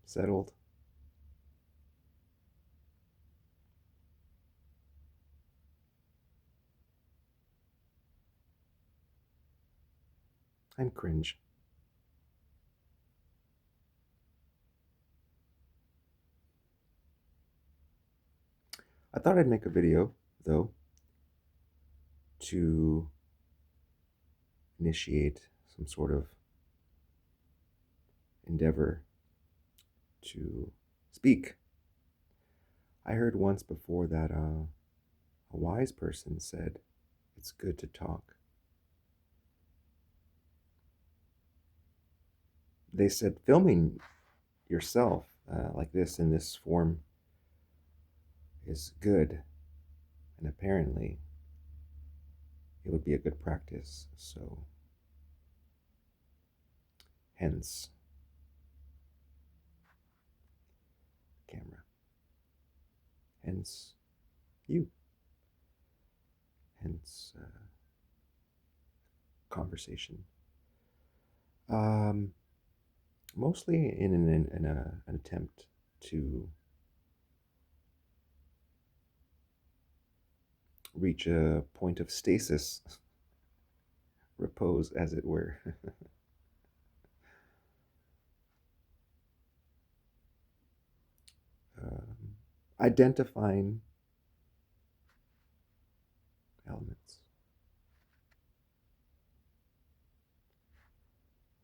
Settled. I'm cringe. I thought I'd make a video, though, to initiate some sort of endeavor to speak. I heard once before that a wise person said it's good to talk. They said filming yourself like this in this form is good, and apparently it would be a good practice. So, hence, camera. Hence, you. Hence, conversation. Um, Mostly in an attempt to reach a point of stasis, repose, as it were. Identifying elements.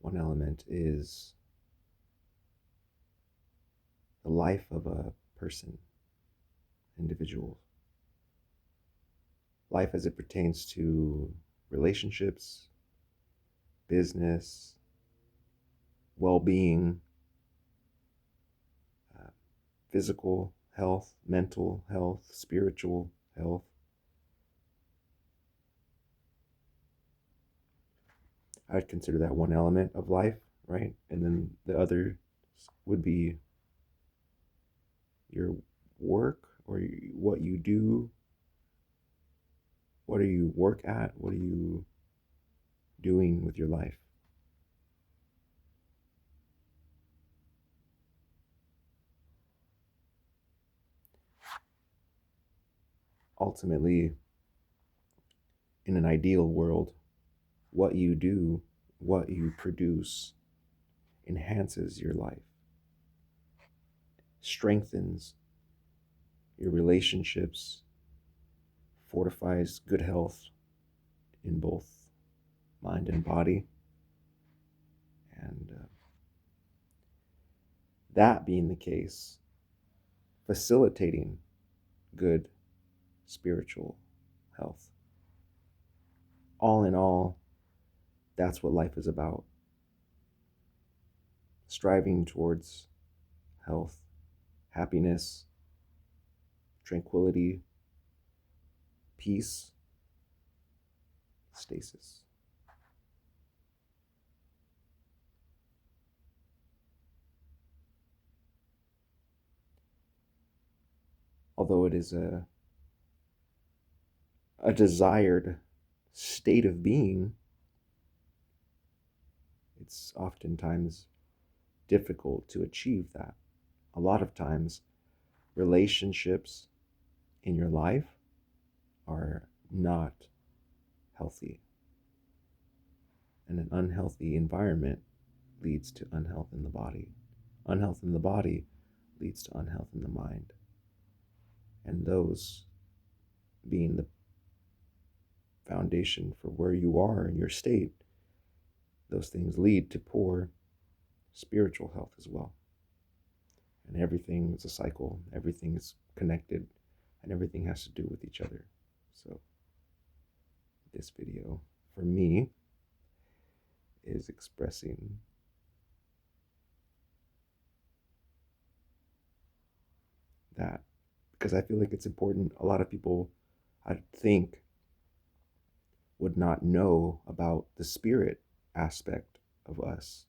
One element is the life of a person, individual. Life as it pertains to relationships, business, well being, physical health, mental health, spiritual health. I would consider that one element of life, right? And then the other would be your work or what you do. What do you work at? What are you doing with your life? Ultimately, in an ideal world, what you do, what you produce, enhances your life, strengthens your relationships, fortifies good health in both mind and body. And that being the case, facilitating good spiritual health. All in all, that's what life is about. Striving towards health, happiness, tranquility, peace, stasis. Although it is a desired state of being, it's oftentimes difficult to achieve that. A lot of times, relationships in your life are not healthy. And an unhealthy environment leads to unhealth in the body. Unhealth in the body leads to unhealth in the mind. And those being the foundation for where you are in your state, those things lead to poor spiritual health as well. And everything is a cycle, everything is connected, and everything has to do with each other. So, this video, for me, is expressing that because I feel like it's important. A lot of people, I think, would not know about the spirit aspect of us,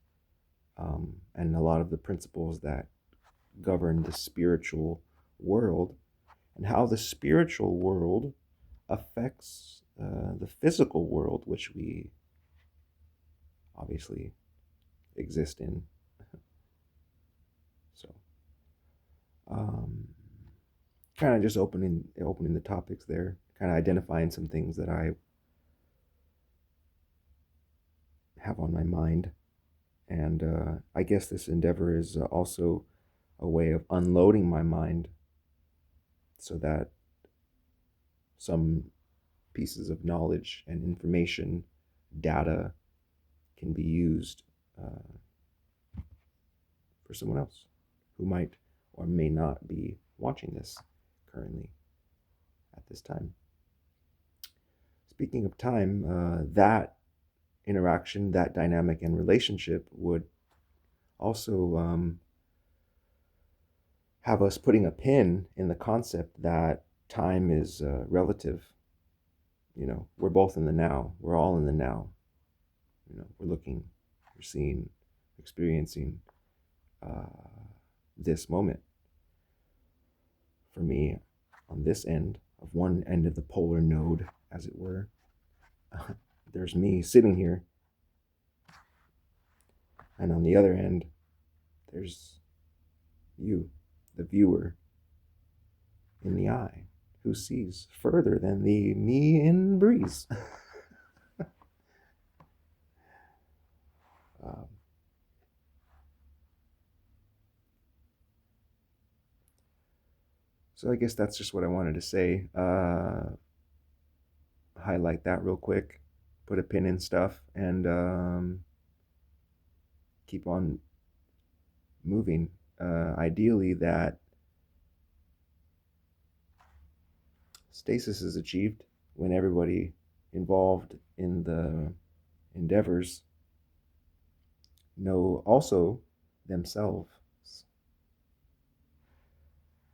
and a lot of the principles that govern the spiritual world and how the spiritual world affects the physical world, which we obviously exist in. So, Um, Kind of just opening the topics there, kind of identifying some things that I have on my mind. And I guess this endeavor is also a way of unloading my mind so that some pieces of knowledge and information, data, can be used for someone else who might or may not be watching this currently at this time. Speaking of time, that interaction, that dynamic and relationship would also have us putting a pin in the concept that time is relative. We're both in the now. We're all in the now. We're looking, we're seeing, experiencing uh, this moment. For me, on this end of one end of the polar node, as it were, there's me sitting here, and on the other end, there's you, the viewer, in the eye, who sees further than the me in breeze. um, so I guess that's just what I wanted to say. Highlight that real quick, put a pin in stuff, and keep on moving. Ideally, that stasis is achieved when everybody involved in the endeavors know also themselves,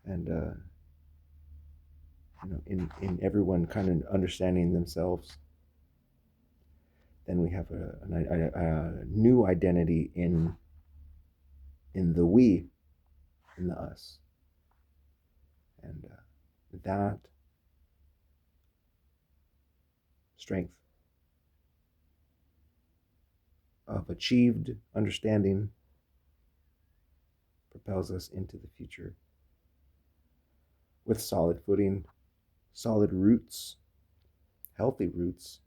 and in everyone kind of understanding themselves, then we have a new identity in the we, in the us, and that strength of achieved understanding propels us into the future with solid footing, solid roots, healthy roots,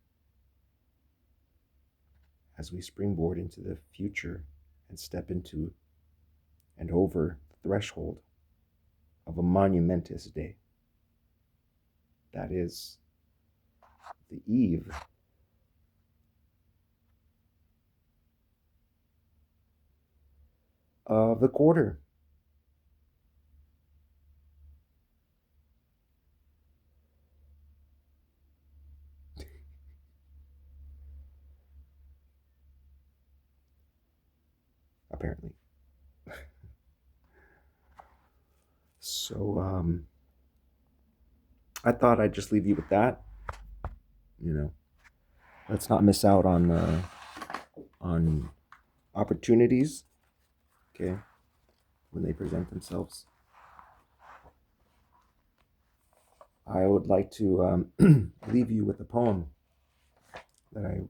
as we springboard into the future and step into and over the threshold of a monumentous day. That is the eve of the quarter. Apparently. So I thought I'd just leave you with that. Let's not miss out on opportunities, okay, when they present themselves. I would like to leave you with a poem that I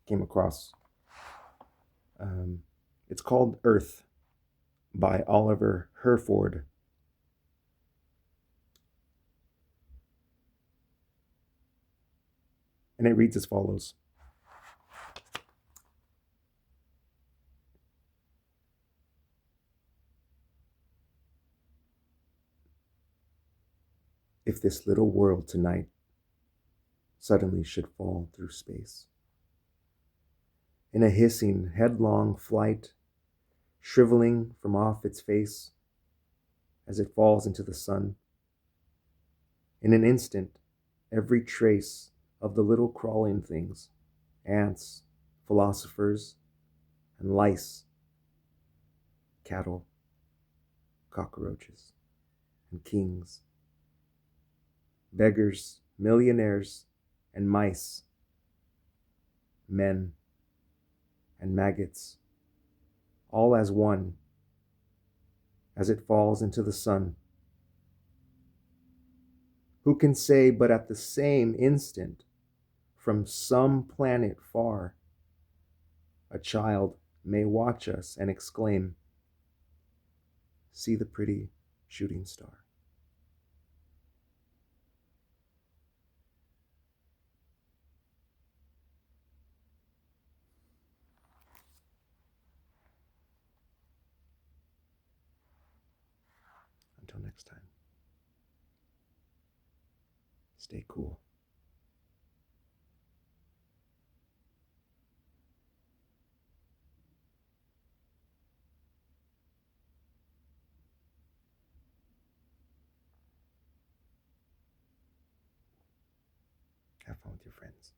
came across. It's called Earth by Oliver Herford. And it reads as follows. If this little world tonight suddenly should fall through space, in a hissing, headlong flight, shriveling from off its face as it falls into the sun, in an instant, every trace of the little crawling things, ants, philosophers, and lice, cattle, cockroaches, and kings, beggars, millionaires, and mice, men, and maggots, all as one, as it falls into the sun. Who can say but at the same instant, from some planet far, a child may watch us and exclaim, see the pretty shooting star. Until next time, stay cool. Have fun with your friends.